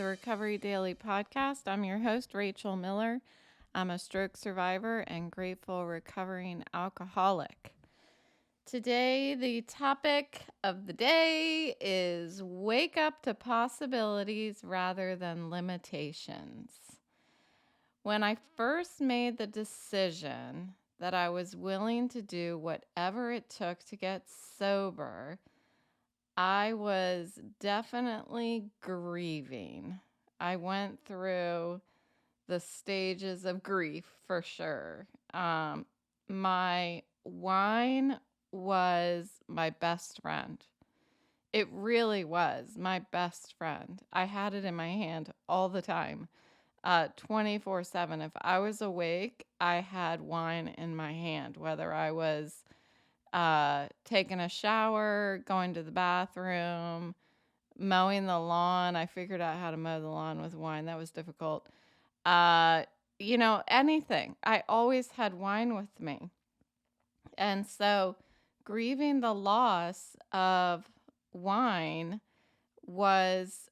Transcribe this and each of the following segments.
Recovery Daily podcast. I'm your host, Rachel Miller. I'm a stroke survivor and grateful recovering alcoholic. Today, the topic of the day is wake up to possibilities rather than limitations. When I first made the decision that I was willing to do whatever it took to get sober, I was definitely grieving. I went through the stages of grief for sure. My wine was my best friend. It really was my best friend. I had it in my hand all the time, 24/7. If I was awake, I had wine in my hand, whether I was taking a shower, going to the bathroom, mowing the lawn. I figured out how to mow the lawn with wine. That was difficult. Uh, anything. I always had wine with me. And so grieving the loss of wine was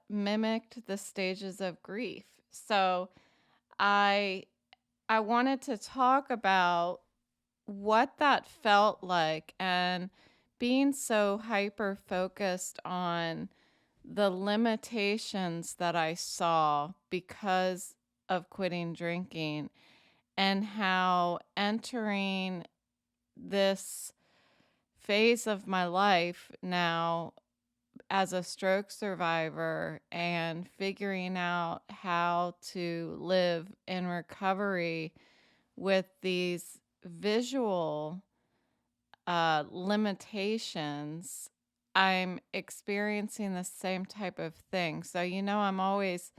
mimicked the stages of grief. So I I wanted to talk about what that felt like and being so hyper focused on the limitations that I saw because of quitting drinking and how entering this phase of my life now as a stroke survivor and figuring out how to live in recovery with these visual limitations, I'm experiencing the same type of thing. So, I'm always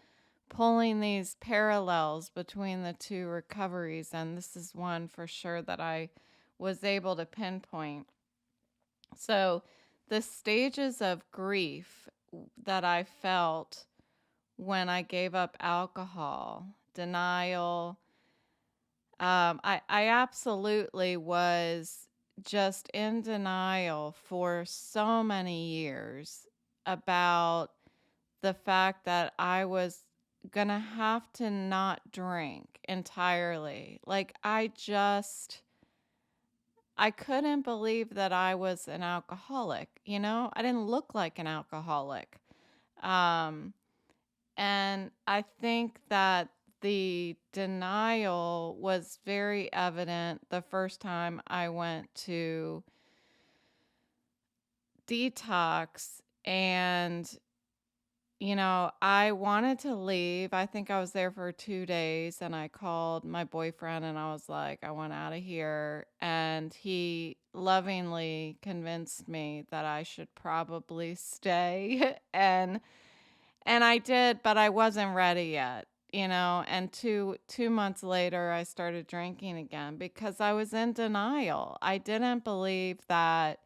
pulling these parallels between the two recoveries, and this is one for sure that I was able to pinpoint. So, the stages of grief that I felt when I gave up alcohol, denial, I absolutely was just in denial for so many years about the fact that I was going to have to not drink entirely. Like, I couldn't believe that I was an alcoholic. I didn't look like an alcoholic. Um, and I think that the denial was very evident the first time I went to detox. And, I wanted to leave. I think I was there for 2 days and I called my boyfriend and I was like, I want out of here. And he lovingly convinced me that I should probably stay. And I did, but I wasn't ready yet, and two months later, I started drinking again because I was in denial. I didn't believe that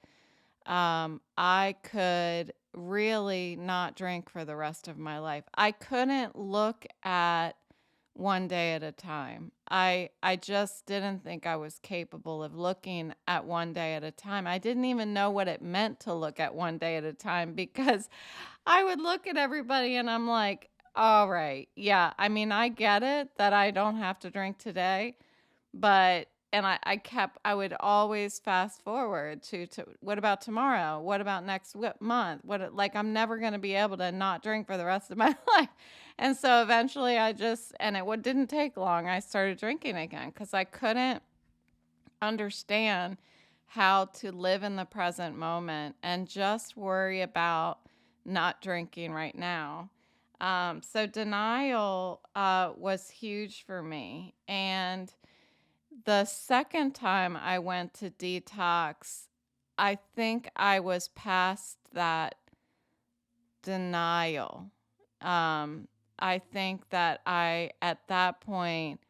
I could really not drink for the rest of my life. I couldn't look at one day at a time. I just didn't think I was capable of looking at one day at a time. I didn't even know what it meant to look at one day at a time because I would look at everybody and I'm like, all right, yeah, I mean, I get it that I don't have to drink today, but, and I would always fast forward to what about tomorrow? What about next month? Like, I'm never going to be able to not drink for the rest of my life. And so eventually and it didn't take long. I started drinking again because I couldn't understand how to live in the present moment and just worry about not drinking right now. So denial was huge for me. And the second time I went to detox, I think I was past that denial. I think that I, at that point,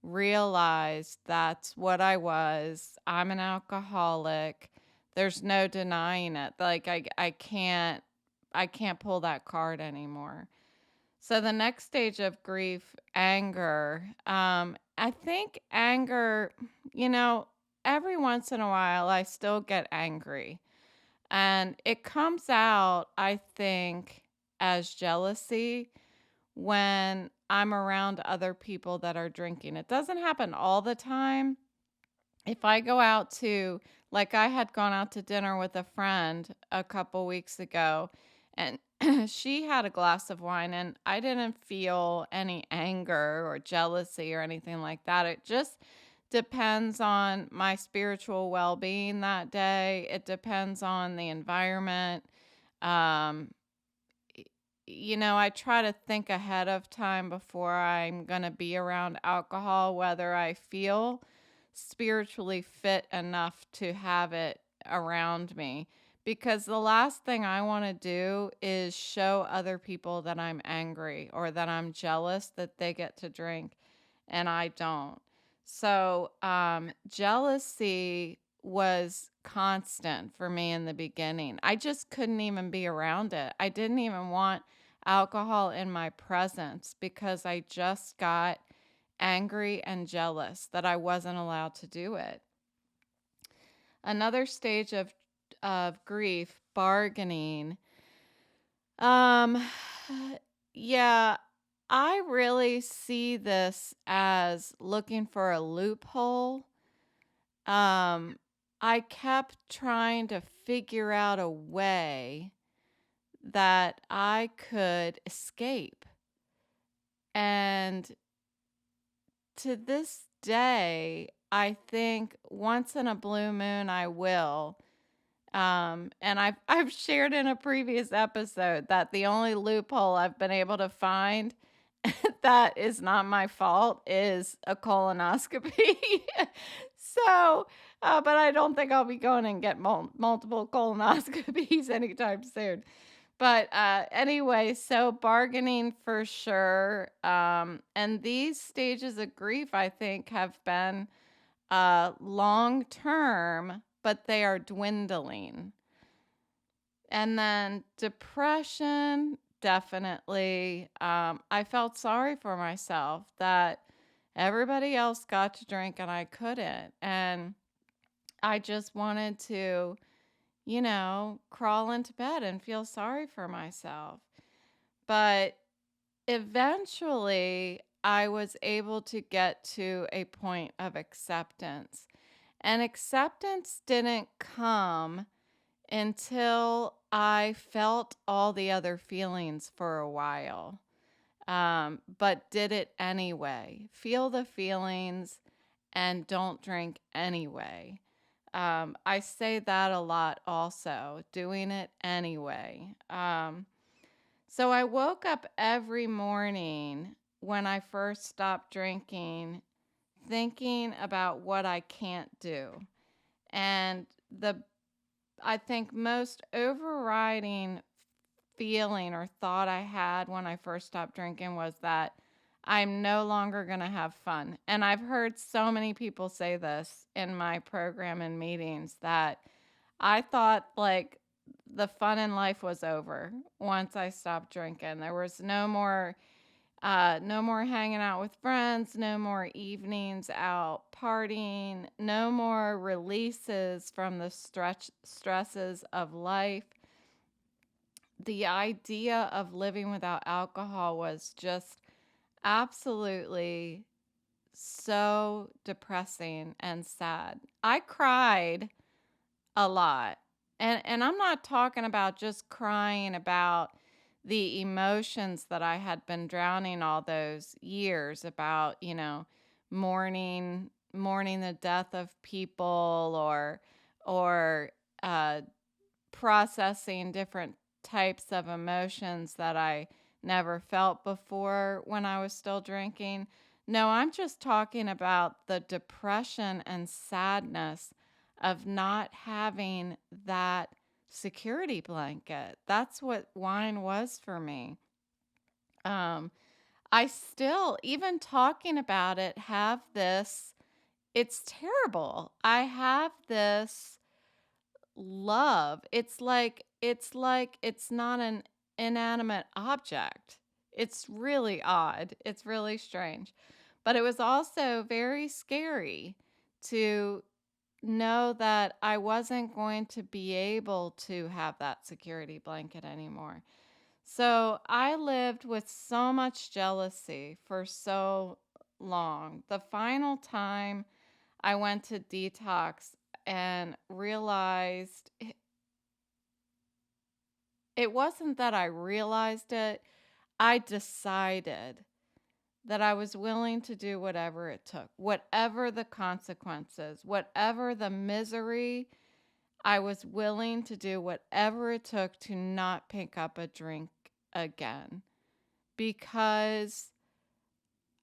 realized that's what I was. I'm an alcoholic. There's no denying it. Like I can't pull that card anymore. So the next stage of grief, anger. I think anger, every once in a while I still get angry. And it comes out, I think, as jealousy when I'm around other people that are drinking. It doesn't happen all the time. If I go out to, like, I had gone out to dinner with a friend a couple weeks ago, and she had a glass of wine, and I didn't feel any anger or jealousy or anything like that. It just depends on my spiritual well being that day, it depends on the environment. Um, I try to think ahead of time before I'm going to be around alcohol, whether I feel spiritually fit enough to have it around me. Because the last thing I want to do is show other people that I'm angry or that I'm jealous that they get to drink and I don't. So, jealousy was constant for me in the beginning. I just couldn't even be around it. I didn't even want alcohol in my presence because I just got angry and jealous that I wasn't allowed to do it. Another stage of grief, bargaining. Um yeah, I really see this as looking for a loophole. Um I kept trying to figure out a way that I could escape. And to this day, I think once in a blue moon I will. And I've shared in a previous episode that the only loophole I've been able to find that is not my fault is a colonoscopy. So, but I don't think I'll be going and get multiple colonoscopies anytime soon. But anyway, so bargaining for sure. And these stages of grief, I think, have been long term, but they are dwindling. And then depression, definitely. I felt sorry for myself that everybody else got to drink and I couldn't. And I just wanted to, crawl into bed and feel sorry for myself. But eventually, I was able to get to a point of acceptance. And acceptance didn't come until I felt all the other feelings for a while, but did it anyway. Feel the feelings and don't drink anyway. I say that a lot also, doing it anyway. So I woke up every morning when I first stopped drinking thinking about what I can't do. And I think most overriding feeling or thought I had when I first stopped drinking was that I'm no longer going to have fun. And I've heard so many people say this in my program and meetings that I thought like the fun in life was over once I stopped drinking. There was no more hanging out with friends, no more evenings out partying, no more releases from the stresses of life. The idea of living without alcohol was just absolutely so depressing and sad. I cried a lot. And I'm not talking about just crying about the emotions that I had been drowning all those years about, mourning the death of people or uh processing different types of emotions that I never felt before when I was still drinking. No, I'm just talking about the depression and sadness of not having that security blanket. That's what wine was for me. Um, I still, even talking about it, have this, it's terrible. I have this love. It's not an inanimate object. It's really odd. It's really strange. But it was also very scary to know that I wasn't going to be able to have that security blanket anymore. So I lived with so much jealousy for so long. The final time I went to detox and realized it wasn't that I realized it, I decided that I was willing to do whatever it took, whatever the consequences, whatever the misery. I was willing to do whatever it took to not pick up a drink again because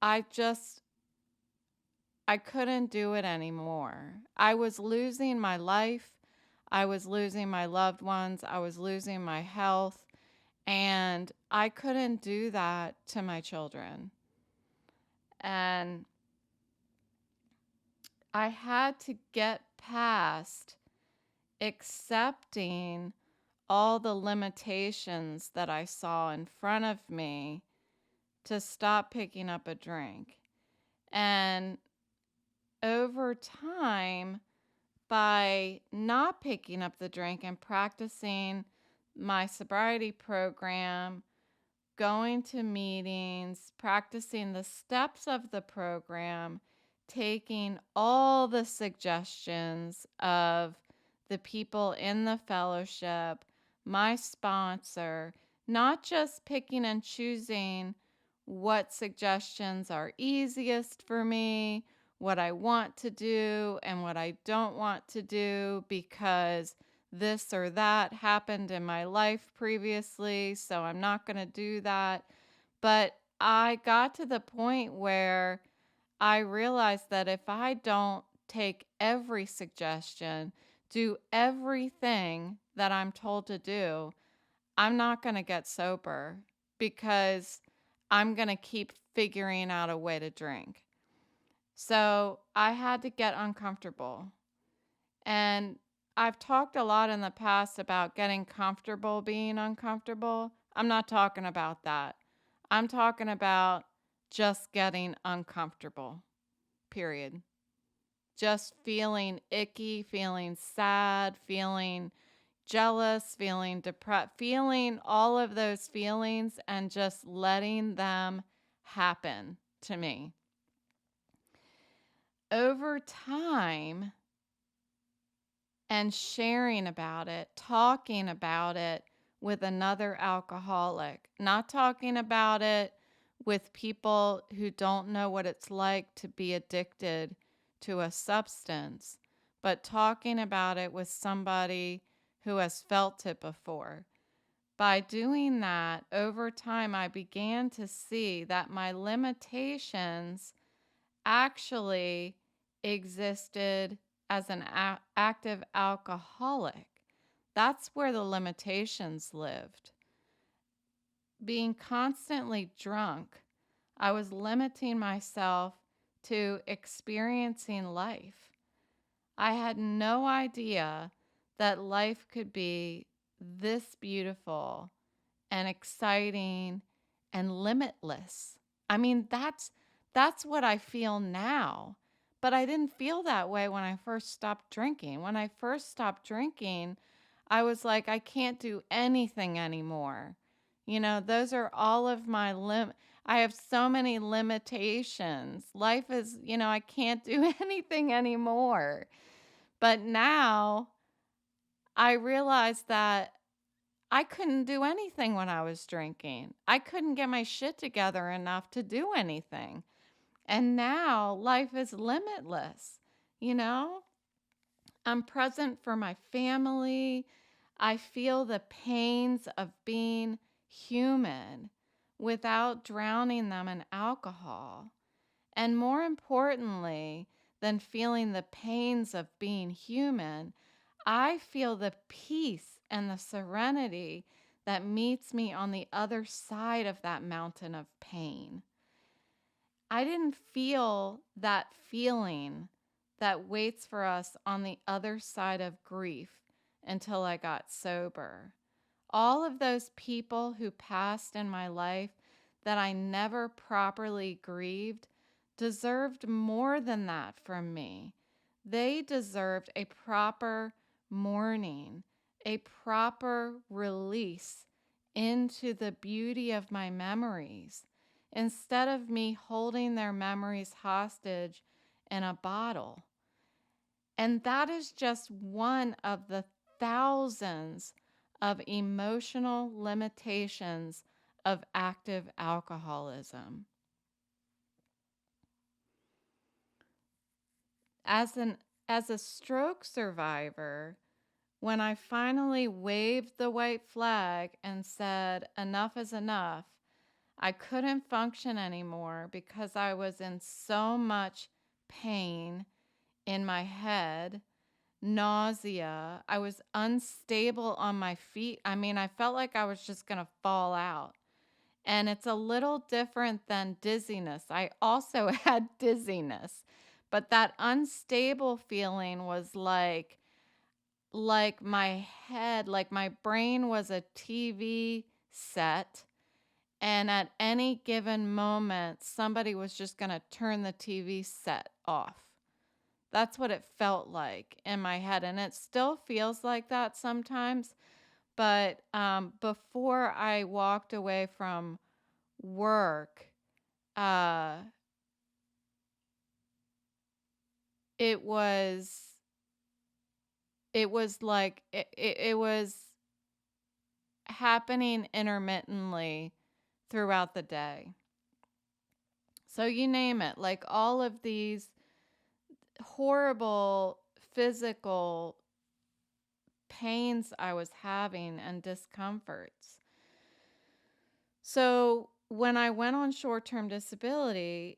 I just, I couldn't do it anymore. I was losing my life. I was losing my loved ones. I was losing my health. And I couldn't do that to my children. And I had to get past accepting all the limitations that I saw in front of me to stop picking up a drink. And over time, by not picking up the drink and practicing my sobriety program, going to meetings, practicing the steps of the program, taking all the suggestions of the people in the fellowship, my sponsor, not just picking and choosing what suggestions are easiest for me, what I want to do and what I don't want to do because this or that happened in my life previously, so I'm not going to do that. But I got to the point where I realized that if I don't take every suggestion, do everything that I'm told to do, I'm not going to get sober because I'm going to keep figuring out a way to drink. So I had to get uncomfortable. And I've talked a lot in the past about getting comfortable being uncomfortable. I'm not talking about that. I'm talking about just getting uncomfortable, period. Just feeling icky, feeling sad, feeling jealous, feeling depressed, feeling all of those feelings and just letting them happen to me. Over time, and sharing about it, talking about it with another alcoholic, not talking about it with people who don't know what it's like to be addicted to a substance, but talking about it with somebody who has felt it before. By doing that, over time, I began to see that my limitations actually existed as an active alcoholic. That's where the limitations lived. Being constantly drunk, I was limiting myself to experiencing life. I had no idea that life could be this beautiful and exciting and limitless. I mean, that's what I feel now. But I didn't feel that way when I first stopped drinking. When I first stopped drinking, I was like, I can't do anything anymore. You know, those are all of my I have so many limitations. Life is, I can't do anything anymore. But now I realize that I couldn't do anything when I was drinking. I couldn't get my shit together enough to do anything. And now life is limitless. You know, I'm present for my family. I feel the pains of being human without drowning them in alcohol. And more importantly than feeling the pains of being human, I feel the peace and the serenity that meets me on the other side of that mountain of pain. I didn't feel that feeling that waits for us on the other side of grief until I got sober. All of those people who passed in my life that I never properly grieved deserved more than that from me. They deserved a proper mourning, a proper release into the beauty of my memories instead of me holding their memories hostage in a bottle. And that is just one of the thousands of emotional limitations of active alcoholism. As a stroke survivor, when I finally waved the white flag and said enough is enough, I couldn't function anymore because I was in so much pain in my head, nausea. I was unstable on my feet. I mean, I felt like I was just going to fall out. And it's a little different than dizziness. I also had dizziness, but that unstable feeling was like my head, like my brain was a TV set, and at any given moment somebody was just going to turn the TV set off. That's what it felt like in my head, and it still feels like that sometimes. But before I walked away from work, uh, it was it was happening intermittently throughout the day. So you name it, like all of these horrible physical pains I was having and discomforts. So when I went on short-term disability,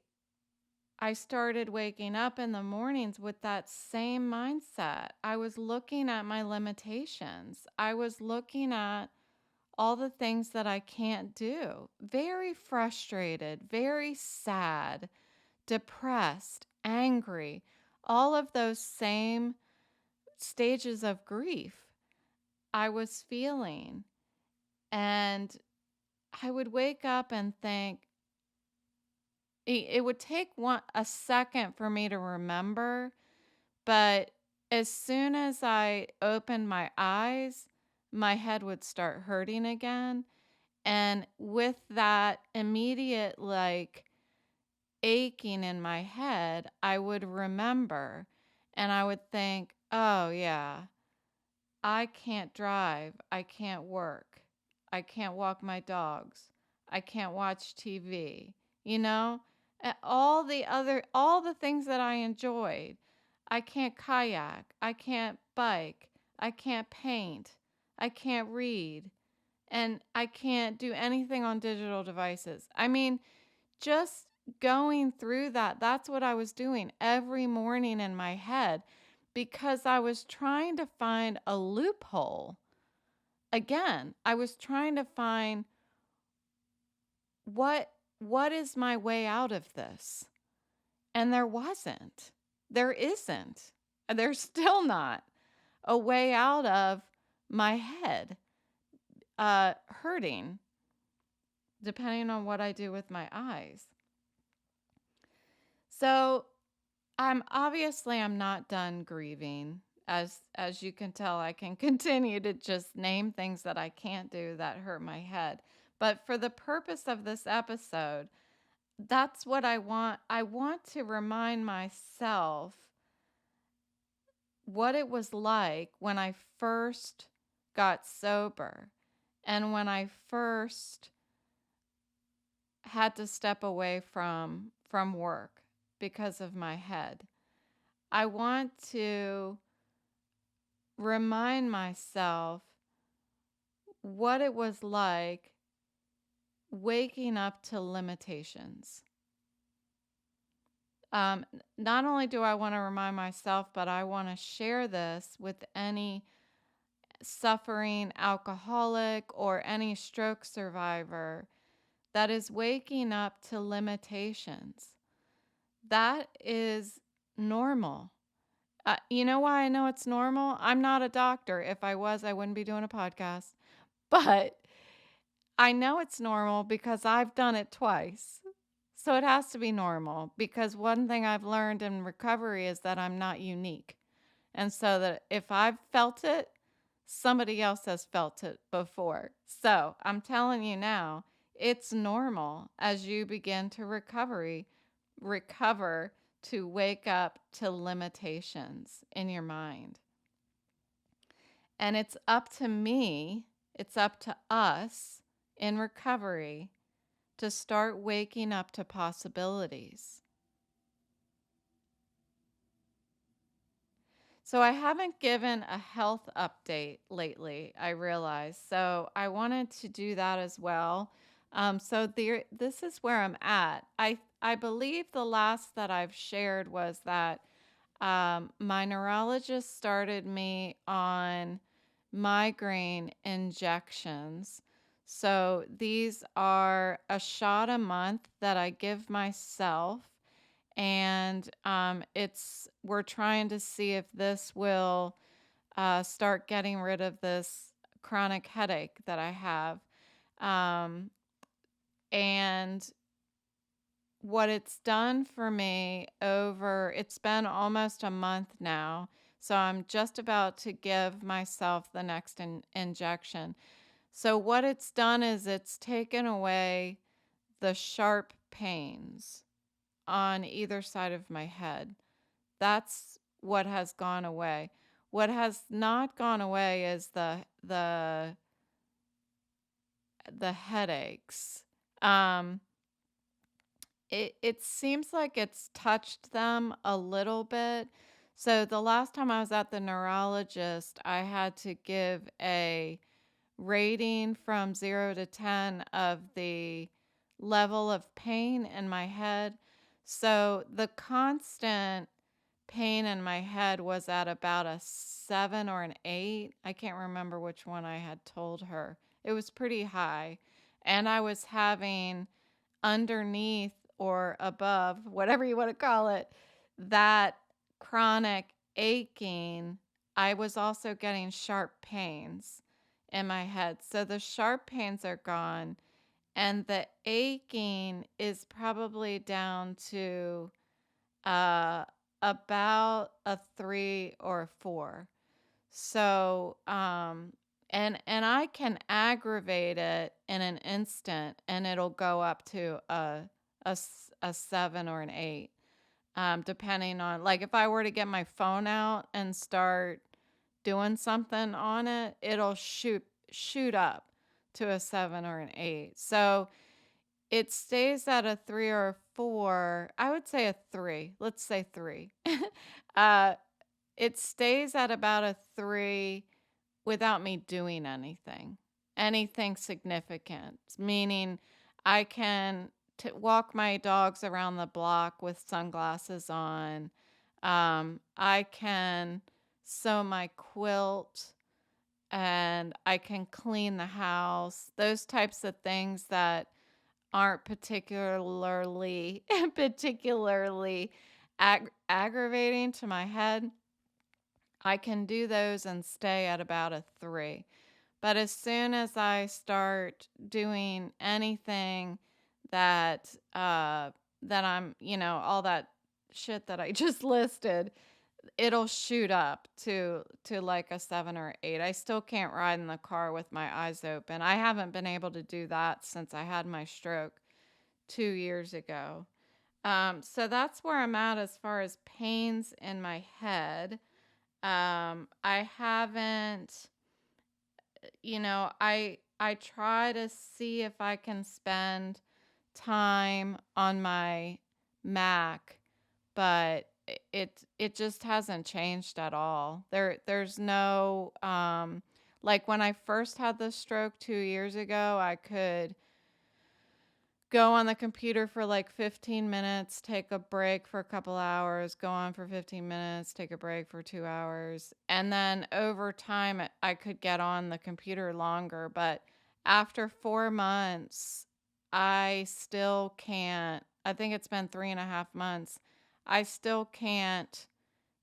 I started waking up in the mornings with that same mindset. I was looking at my limitations. I was looking at all the things that I can't do. Very frustrated, very sad, depressed, angry, all of those same stages of grief I was feeling. And I would wake up and think, it would take a second for me to remember, but as soon as I opened my eyes, my head would start hurting again. And with that immediate aching in my head, I would remember and I would think, oh yeah, I can't drive. I can't work. I can't walk my dogs. I can't watch TV. You know, all the things that I enjoyed. I can't kayak. I can't bike. I can't paint. I can't read. And I can't do anything on digital devices. I mean, just going through that, that's what I was doing every morning in my head because I was trying to find a loophole. Again, I was trying to find what is my way out of this? And there wasn't. There isn't. There's still not a way out of my head hurting, depending on what I do with my eyes. So I'm not done grieving. As you can tell, I can continue to just name things that I can't do that hurt my head. But for the purpose of this episode, that's what I want. I want to remind myself what it was like when I first got sober and when I first had to step away from work because of my head. I want to remind myself what it was like waking up to limitations. Not only do I want to remind myself, but I want to share this with any suffering alcoholic or any stroke survivor that is waking up to limitations. That is normal. You know why I know it's normal? I'm not a doctor. If I was, I wouldn't be doing a podcast. But I know it's normal because I've done it twice. So it has to be normal because one thing I've learned in recovery is that I'm not unique. And so that if I've felt it, somebody else has felt it before. So I'm telling you now, it's normal as you begin to recover to wake up to limitations in your mind. And it's up to me, it's up to us in recovery to start waking up to possibilities. So I haven't given a health update lately, I realize. So I wanted to do that as well. This is where I'm at. I believe the last that I've shared was that my neurologist started me on migraine injections. So these are a shot a month that I give myself, and we're trying to see if this will start getting rid of this chronic headache that I have. And what it's done for me it's been almost a month now. So I'm just about to give myself the next injection. So what it's done is it's taken away the sharp pains on either side of my head. That's what has gone away. What has not gone away is the headaches. It seems like it's touched them a little bit. So the last time I was at the neurologist, I had to give a rating from 0 to 10 of the level of pain in my head. So the constant pain in my head was at about a 7 or an 8. I can't remember which one I had told her. It was pretty high. And I was having underneath or above, whatever you want to call it, that chronic aching. I was also getting sharp pains in my head. So the sharp pains are gone, and the aching is probably down to uh, about a 3 or a 4. So, and I can aggravate it in an instant, and it'll go up to a 7 or an 8, depending on, like, if I were to get my phone out and start doing something on it, it'll shoot up to a 7 or an 8. So it stays at a 3 or a 4. I would say a 3. Let's say 3. uh, it stays at about a 3 without me doing anything significant, meaning I can walk my dogs around the block with sunglasses on. I can sew my quilt, and I can clean the house. Those types of things that aren't particularly particularly aggravating to my head. I can do those and stay at about a 3. But as soon as I start doing anything that I'm, all that shit that I just listed, it'll shoot up to like a 7 or 8. I still can't ride in the car with my eyes open. I haven't been able to do that since I had my stroke 2 years ago. So that's where I'm at as far as pains in my head. I haven't, I try to see if I can spend time on my Mac, but it just hasn't changed at all. There's no like when I first had the stroke 2 years ago, I could go on the computer for like 15 minutes, take a break for a couple hours, go on for 15 minutes, take a break for 2 hours. And then over time, I could get on the computer longer. But after 4 months, I still can't. I think it's been 3.5 months. I still can't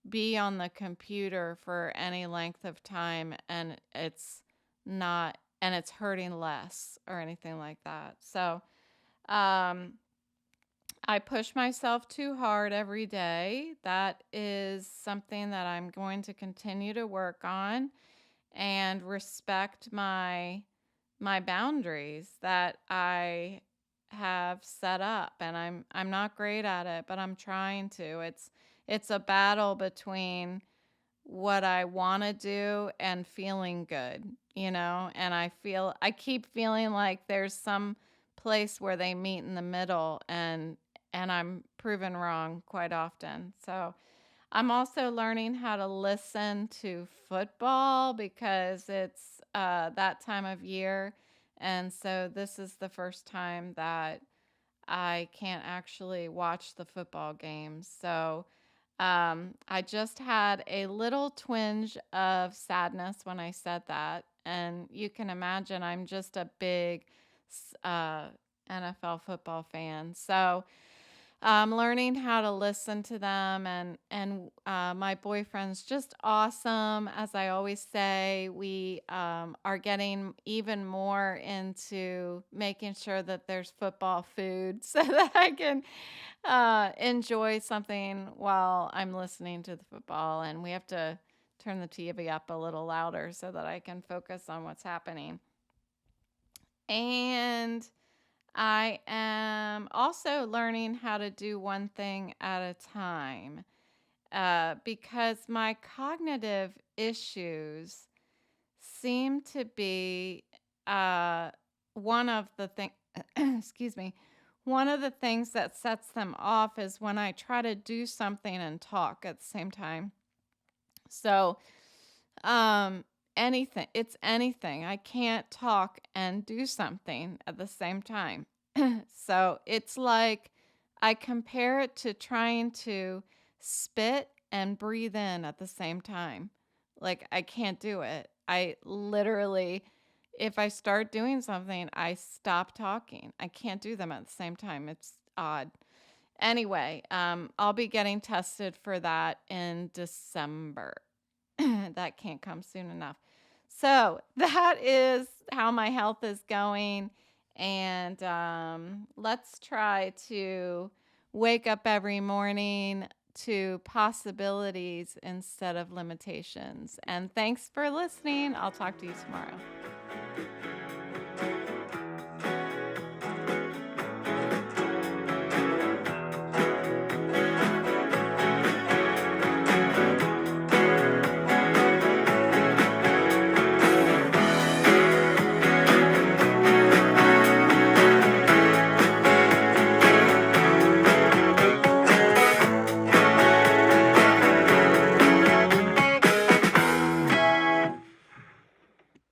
be on the computer for any length of time, and it's hurting less or anything like that. So, um, I push myself too hard every day. That is something that I'm going to continue to work on. and respect my boundaries that I have set up. And I'm not great at it, but I'm trying to. It's a battle between what I want to do and feeling good, and I keep feeling like there's some place where they meet in the middle, and I'm proven wrong quite often. So I'm also learning how to listen to football because it's that time of year. And so this is the first time that I can't actually watch the football games. So I just had a little twinge of sadness when I said that. And you can imagine I'm just a big uh, NFL football fan. So learning how to listen to them, and my boyfriend's just awesome. As I always say, we are getting even more into making sure that there's football food so that I can enjoy something while I'm listening to the football. And we have to turn the TV up a little louder so that I can focus on what's happening. And I am also learning how to do one thing at a time because my cognitive issues seem to be one of the things, excuse me, one of the things that sets them off is when I try to do something and talk at the same time. So, um, it's anything. I can't talk and do something at the same time. So it's like I compare it to trying to spit and breathe in at the same time. Like I can't do it. I literally, if I start doing something, I stop talking. I can't do them at the same time. It's odd. Anyway, I'll be getting tested for that in December. That can't come soon enough. So that is how my health is going. And let's try to wake up every morning to possibilities instead of limitations. And thanks for listening. I'll talk to you tomorrow.